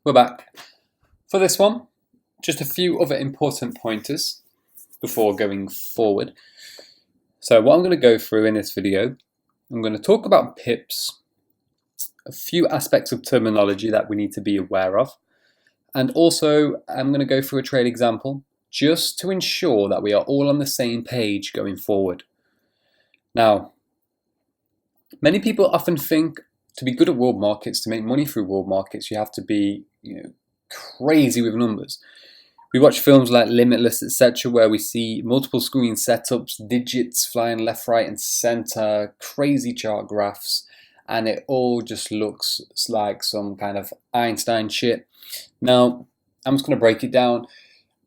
We're back. For this one, just a few other important pointers before going forward. So what I'm going to go through in this video, I'm going to talk about pips, a few aspects of terminology that we need to be aware of, and also I'm going to go through a trade example just to ensure that we are all on the same page going forward. Now, many people often think to be good at world markets, to make money through world markets, you have to be crazy with numbers. We watch films like Limitless, etc., where we see multiple screen setups, digits flying left, right, and center, crazy chart graphs, and it all just looks like some kind of Einstein shit. Now, I'm just going to break it down.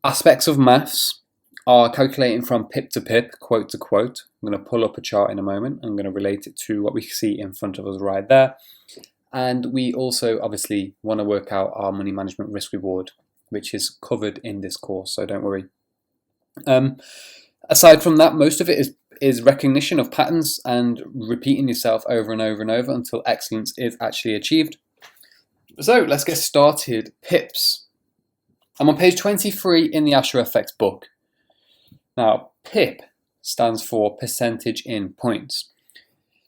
Aspects of maths are calculating from pip to pip, quote to quote. I'm going to pull up a chart in a moment. I'm going to relate it to what we see in front of us right there. And we also obviously want to work out our money management risk reward, which is covered in this course, so don't worry. Aside from that, most of it is recognition of patterns and repeating yourself over and over and over until excellence is actually achieved. So let's get started. Pips. I'm on page 23 in the Asher Effects book. Now, pip stands for percentage in points.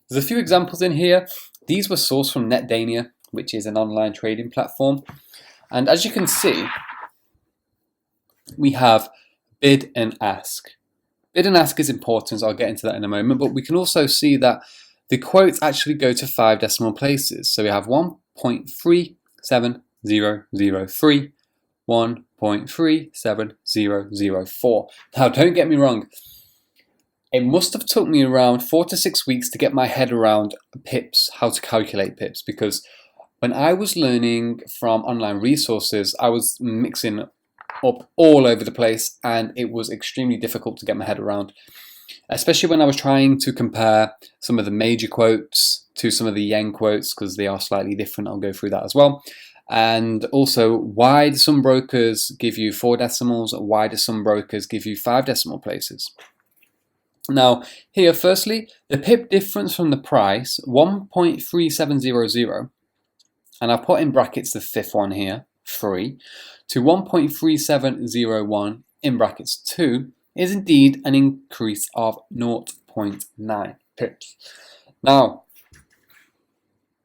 There's a few examples in here. These were sourced from NetDania, which is an online trading platform. And as you can see, we have bid and ask. Bid and ask is important, so I'll get into that in a moment, but we can also see that the quotes actually go to 5 decimal places. So we have 1.37003, 1.37004. Now, don't get me wrong. It must have took me around 4 to 6 weeks to get my head around pips, how to calculate pips, because when I was learning from online resources, I was mixing up all over the place and it was extremely difficult to get my head around, especially when I was trying to compare some of the major quotes to some of the yen quotes, because they are slightly different. I'll go through that as well. And also, why do some brokers give you 4 decimals? Why do some brokers give you 5 decimal places? Now, here, firstly, the pip difference from the price, 1.3700, and I've put in brackets the fifth one here, 3, to 1.3701 in brackets 2, is indeed an increase of 0.9 pips. Now,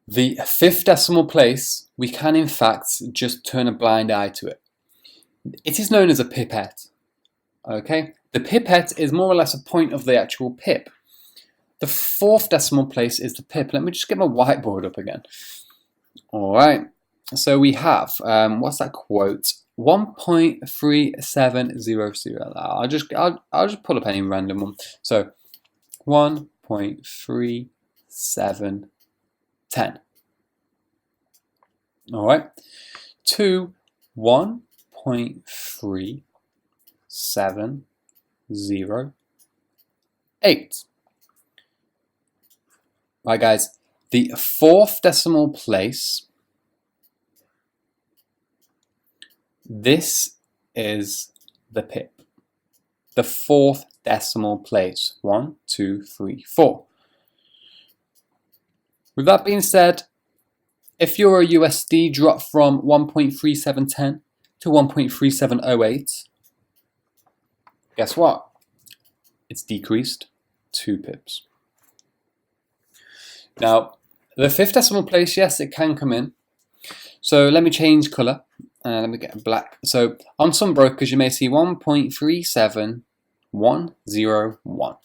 the 5th decimal place, we can in fact just turn a blind eye to it. It is known as a pipette. Okay, the pipette is more or less a point of the actual pip. The 4th decimal place is the pip. Let me just get my whiteboard up again. All right, so we have, what's that quote? 1.3700. I'll just pull up any random one. So 1.3710. All right, to 1.3708. Right, guys, the 4th decimal place, this is the pip. The 4th decimal place, 1, 2, 3, 4. With that being said, if your USD dropped from 1.3710 to 1.3708, guess what? It's decreased 2 pips. Now, the 5th decimal place, yes, it can come in. So let me change colour. Let me get a black. So on some brokers, you may see 1.37101.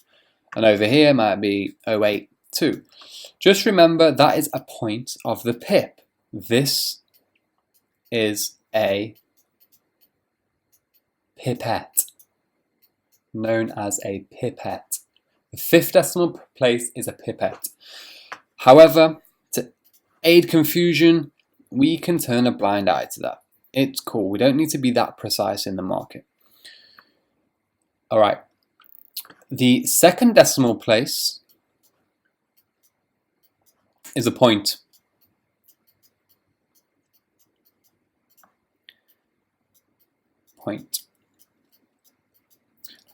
And over here might be 082. Just remember that is a point of the pip. This is a pipette, known as a pipette. The 5th decimal place is a pipette. However, to aid confusion, we can turn a blind eye to that. It's cool. We don't need to be that precise in the market. All right. The 2nd decimal place is a point.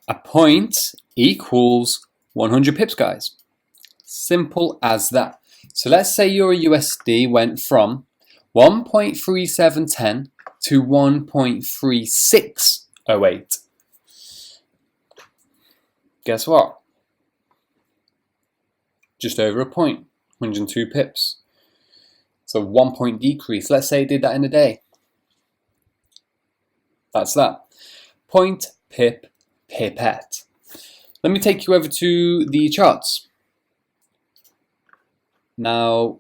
A point equals 100 pips, guys. Simple as that. So let's say your USD went from 1.3710 to 1.3608. Guess what? Just over a point, 102 pips. So 1 point decrease. Let's say it did that in a day. That's that. Point, pip, pipette. Let me take you over to the charts. Now,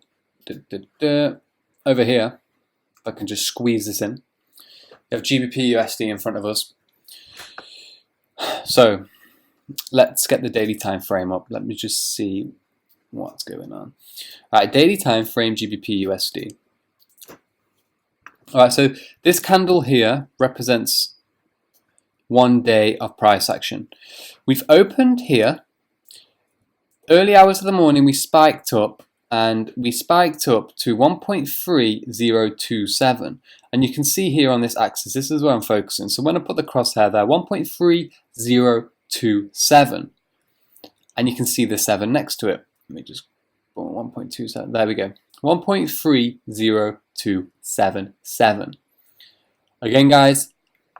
over here, if I can just squeeze this in, we have GBP USD in front of us. So let's get the daily time frame up. Let me just see what's going on. Alright, daily time frame GBP USD. Alright, so this candle here represents 1 day of price action. We've opened here. Early hours of the morning we spiked up, and we spiked up to 1.3027, and you can see here on this axis, this is where I'm focusing. So when I put the crosshair there, 1.3027, and you can see the 7 next to it. Let me just 1.27, there we go, 1.30277. Again guys,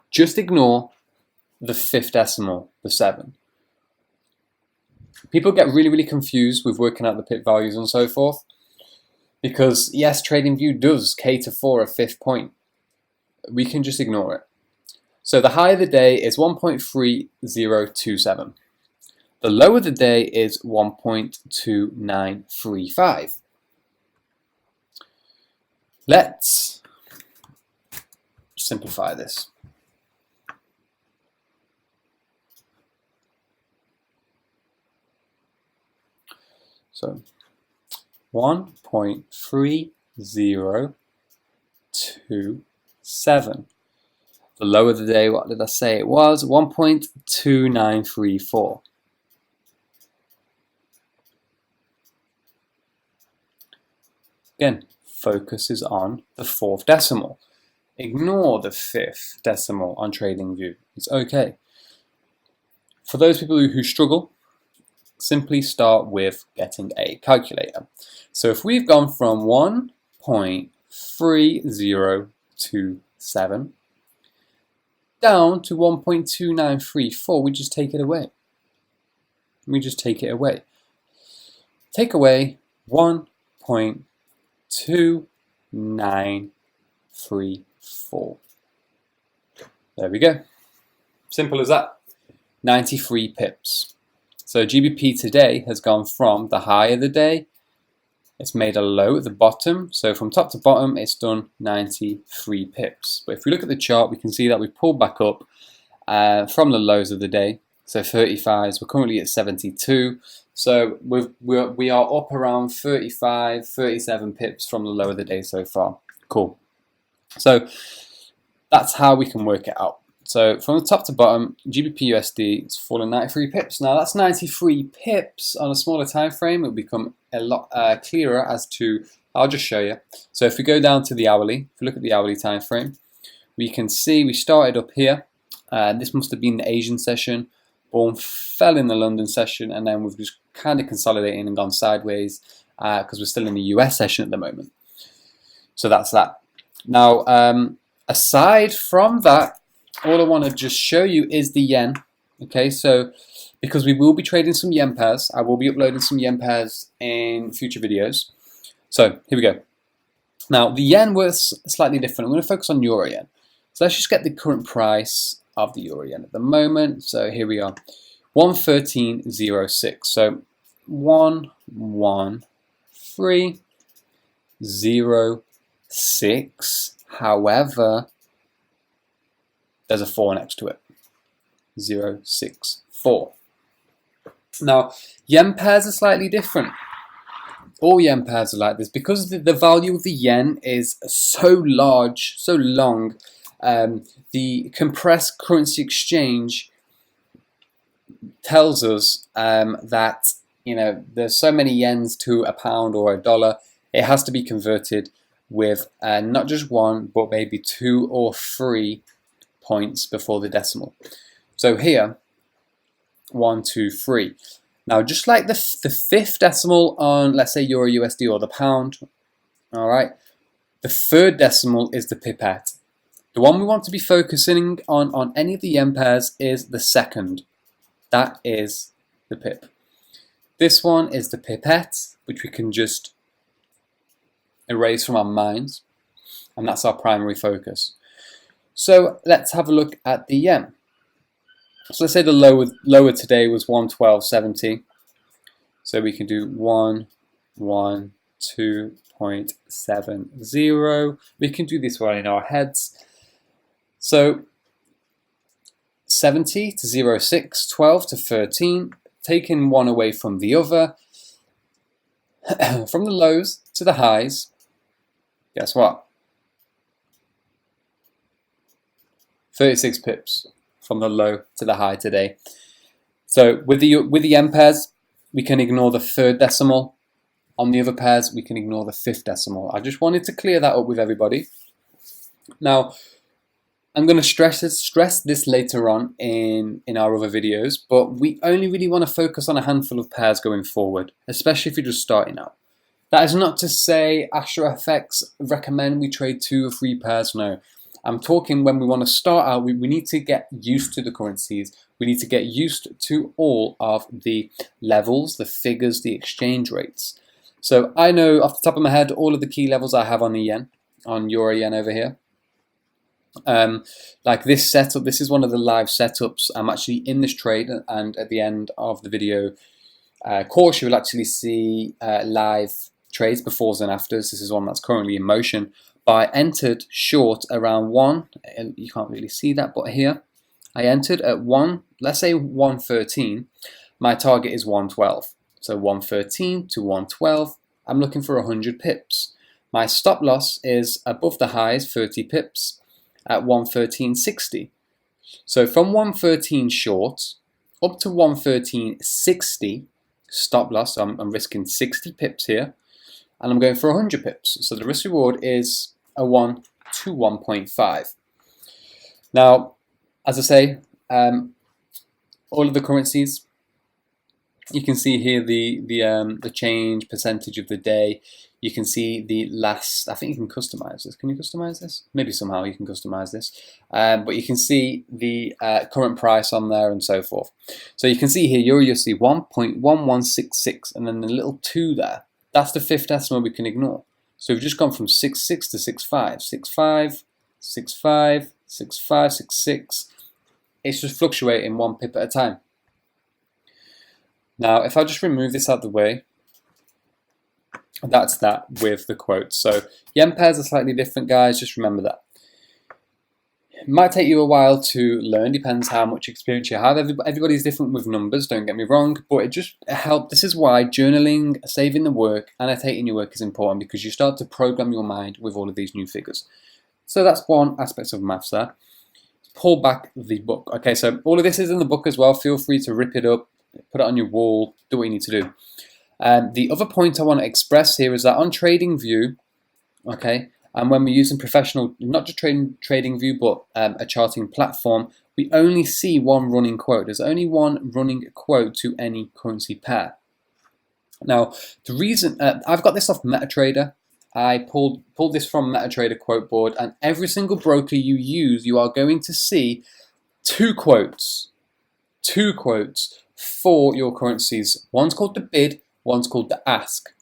just ignore the 5th decimal, the 7. People get really confused with working out the pip values and so forth, because yes, TradingView does cater for a 5th point. We can just ignore it. So the high of the day is 1.3027. The low of the day is 1.2935. Let's simplify this. So 1.3027. The low of the day, what did I say it was? 1.2934. Again, focus is on the 4th decimal. Ignore the 5th decimal on TradingView. It's okay. For those people who struggle, simply start with getting a calculator. So if we've gone from 1.3027 down to 1.2934, we just take it away. Take away 1.2934. There we go. Simple as that. 93 pips. So GBP today has gone from the high of the day, it's made a low at the bottom, so from top to bottom it's done 93 pips. But if we look at the chart, we can see that we've pulled back up from the lows of the day, so 35s, we're currently at 72, so we are up around 35, 37 pips from the low of the day so far. Cool. So that's how we can work it out. So from the top to bottom, GBP USD is fallen 93 pips. Now that's 93 pips on a smaller time frame. It will become a lot clearer as to, I'll just show you. So if we go down to the hourly, if we look at the hourly time frame, we can see we started up here. This must have been the Asian session. Boom, fell in the London session, and then we've just kind of consolidated and gone sideways because we're still in the US session at the moment. So that's that. Now, aside from that, all I want to just show you is the yen. Okay, so because we will be trading some yen pairs, I will be uploading some yen pairs in future videos. So here we go. Now the yen works slightly different. I'm going to focus on euro yen. So let's just get the current price of the euro yen at the moment. So here we are, 113.06. So 113.06. However, there's a 4 next to it. 064. Now, yen pairs are slightly different. All yen pairs are like this because the value of the yen is so large, so long. The compressed currency exchange tells us that there's so many yens to a pound or a dollar. It has to be converted with not just 1, but maybe 2 or 3 points before the decimal. So here, 1, 2, 3. Now, just like the fifth decimal on, let's say, Euro USD or the pound, all right, the third decimal is the pipette. The one we want to be focusing on any of the yen pairs is the second. That is the pip. This one is the pipette, which we can just erase from our minds, and that's our primary focus. So let's have a look at the yen. So let's say the lower today was 112.70. So we can do 112.70. We can do this one in our heads. So 70 to 06, 12 to 13, taking one away from the other. From the lows to the highs, guess what? 36 pips from the low to the high today. So with the yen pairs, we can ignore the third decimal. On the other pairs, we can ignore the fifth decimal. I just wanted to clear that up with everybody. Now, I'm going to stress this later on in our other videos, but we only really want to focus on a handful of pairs going forward, especially if you're just starting out. That is not to say Astro FX recommend we trade 2 or 3 pairs, no. I'm talking when we want to start out, we need to get used to the currencies. We need to get used to all of the levels, the figures, the exchange rates. So I know off the top of my head all of the key levels I have on the yen, on Euro yen over here. Like this setup, this is one of the live setups. I'm actually in this trade, and at the end of the video course, you will actually see live trades, befores and afters. This is one that's currently in motion. But I entered short around 1, and you can't really see that, but here I entered at 1, let's say 113. My target is 112. So 113 to 112, I'm looking for 100 pips. My stop loss is above the highs, 30 pips, at 113.60. So from 113 short up to 113.60 stop loss, I'm risking 60 pips here, and I'm going for 100 pips. So the risk reward is a 1 to 1.5. Now, as I say, all of the currencies, you can see here the change percentage of the day. You can see the last, I think you can customize this. Can you customize this? Maybe somehow you can customize this. But you can see the current price on there and so forth. So you can see here, Euro USD 1.1166 and then the little 2 there. That's the fifth decimal we can ignore. So we've just gone from 66 to 65, 65, 65, 65, 66. It's just fluctuating 1 pip at a time. Now, if I just remove this out of the way, that's that with the quotes. So yen pairs are slightly different, guys. Just remember that. It might take you a while to learn, depends how much experience you have. Everybody's different with numbers, don't get me wrong, but it just helps. This is why journaling, saving the work, annotating your work is important, because you start to program your mind with all of these new figures. So that's one aspect of maths there. Pull back the book. Okay, so all of this is in the book as well. Feel free to rip it up, put it on your wall, do what you need to do. The other point I want to express here is that on TradingView, okay, and when we're using professional, not just TradingView, but a charting platform, we only see one running quote. There's only one running quote to any currency pair. Now, the reason, I've got this off MetaTrader. I pulled this from MetaTrader quote board, and every single broker you use, you are going to see two quotes for your currencies. One's called the bid, one's called the ask.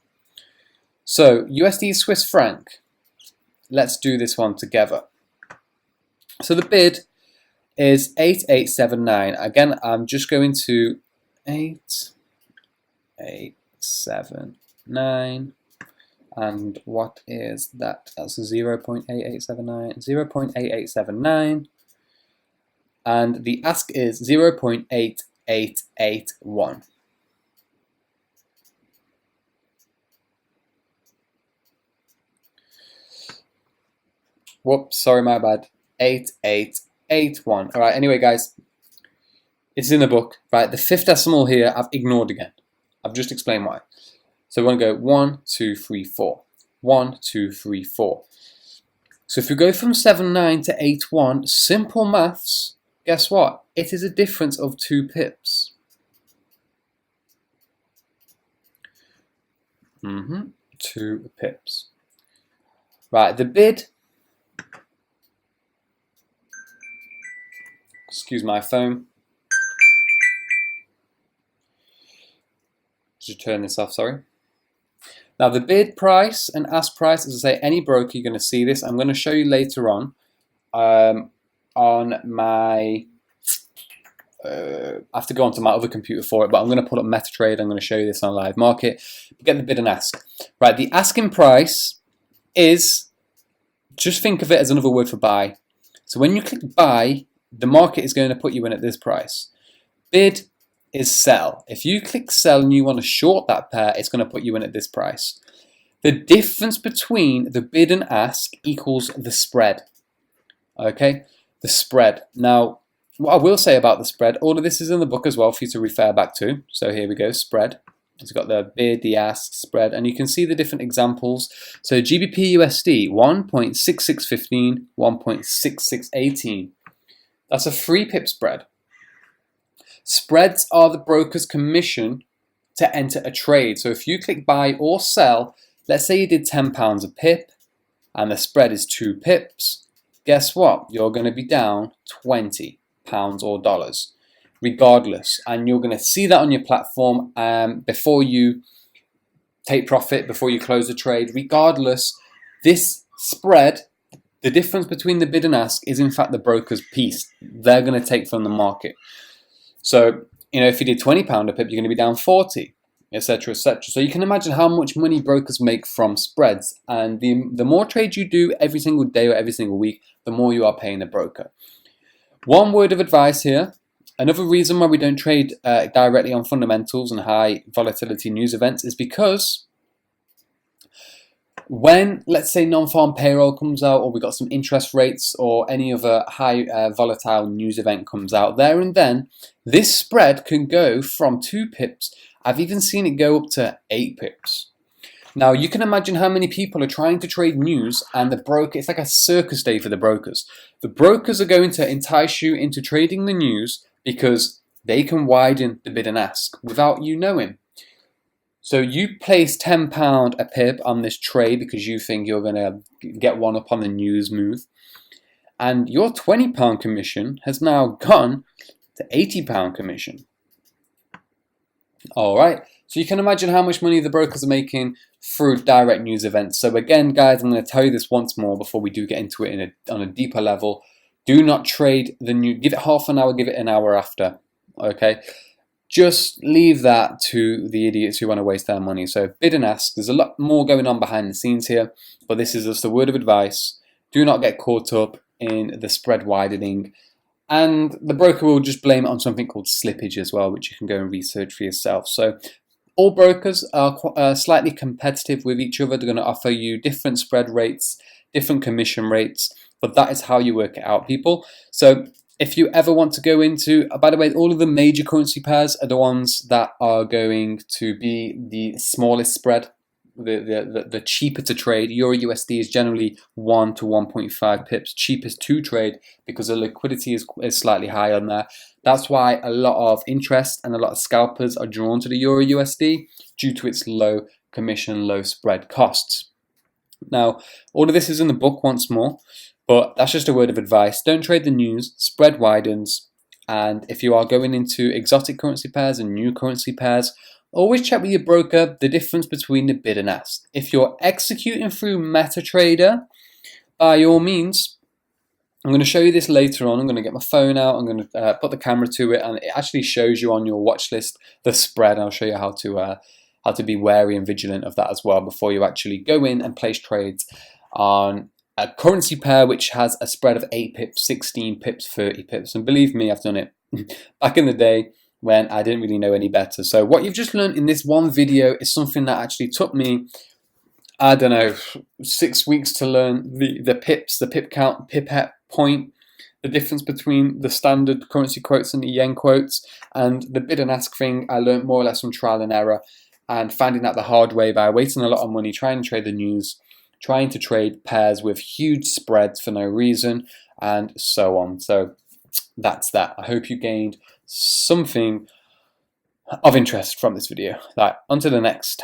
So USD Swiss franc, let's do this one together. So the bid is 8879. Again, I'm just going to 8879. And what is that? That's 0.8879. 0.8879. And the ask is 0.8881. Whoops, sorry, my bad. 8881. All right, anyway, guys, it's in the book. Right, the fifth decimal here I've ignored again. I've just explained why. So we're going to go 1, 2, 3, 4. 1, 2, 3, 4. So if we go from 79 to 81, simple maths, guess what? It is a difference of 2 pips. 2 pips. Right, the bid, excuse my phone. Just turn this off, sorry. Now the bid price and ask price, as I say, any broker, you're going to see this. I'm going to show you later on my, I have to go onto my other computer for it, but I'm going to put up MetaTrade. I'm going to show you this on Live Market. Get the bid and ask. Right, the asking price is, just think of it as another word for buy. So when you click buy, the market is going to put you in at this price. Bid is sell. If you click sell and you want to short that pair, it's going to put you in at this price. The difference between the bid and ask equals the spread. Okay, the spread. Now, what I will say about the spread, all of this is in the book as well for you to refer back to. So here we go, spread. It's got the bid, the ask, spread, and you can see the different examples. So GBP USD 1.6615, 1.6618. That's a 3 pip spread. Spreads are the broker's commission to enter a trade. So if you click buy or sell, let's say you did £10 a pip and the spread is 2 pips, guess what? You're going to be down £20 or dollars regardless. And you're going to see that on your platform before you take profit, before you close the trade. Regardless, this spread, the difference between the bid and ask, is in fact the broker's piece. They're going to take from the market. So, if you did £20 a pip, you're going to be down 40, etc., etc. So you can imagine how much money brokers make from spreads. And the more trades you do every single day or every single week, the more you are paying the broker. One word of advice here. Another reason why we don't trade directly on fundamentals and high volatility news events is because when, let's say, non-farm payroll comes out, or we got some interest rates, or any other high volatile news event comes out, there and then, this spread can go from 2 pips. I've even seen it go up to 8 pips. Now, you can imagine how many people are trying to trade news, and the broker, it's like a circus day for the brokers. The brokers are going to entice you into trading the news because they can widen the bid and ask without you knowing. So you place £10 a pip on this trade because you think you're going to get one up on the news move. And your £20 commission has now gone to £80 commission. All right. So you can imagine how much money the brokers are making through direct news events. So again, guys, I'm going to tell you this once more before we do get into it on a deeper level. Do not trade the news. Give it half an hour, give it an hour after. Okay. Just leave that to the idiots who want to waste their money. So bid and ask, there's a lot more going on behind the scenes here, but this is just a word of advice. Do not get caught up in the spread widening. And the broker will just blame it on something called slippage as well, which you can go and research for yourself. So all brokers are slightly competitive with each other. They're going to offer you different spread rates, different commission rates, but that is how you work it out, people. So if you ever want to go into, by the way, all of the major currency pairs are the ones that are going to be the smallest spread, the cheaper to trade. Euro USD is generally 1 to 1.5 pips, cheapest to trade because the liquidity is slightly higher on there. That's why a lot of interest and a lot of scalpers are drawn to the Euro USD due to its low commission, low spread costs. Now, all of this is in the book once more. But that's just a word of advice. Don't trade the news, spread widens, and if you are going into exotic currency pairs and new currency pairs, always check with your broker the difference between the bid and ask. If you're executing through MetaTrader, by all means, I'm going to show you this later on. I'm going to get my phone out, I'm going to put the camera to it, and it actually shows you on your watch list the spread. I'll show you how to be wary and vigilant of that as well before you actually go in and place trades on a currency pair which has a spread of 8 pips, 16 pips, 30 pips. And believe me, I've done it back in the day when I didn't really know any better. So what you've just learned in this one video is something that actually took me, I don't know, 6 weeks to learn the pips, the pip count, pipette point, the difference between the standard currency quotes and the yen quotes, and the bid and ask thing I learned more or less from trial and error and finding out the hard way by wasting a lot of money trying to trade the news, trying to trade pairs with huge spreads for no reason, and so on. So that's that. I hope you gained something of interest from this video. Right, on to the next.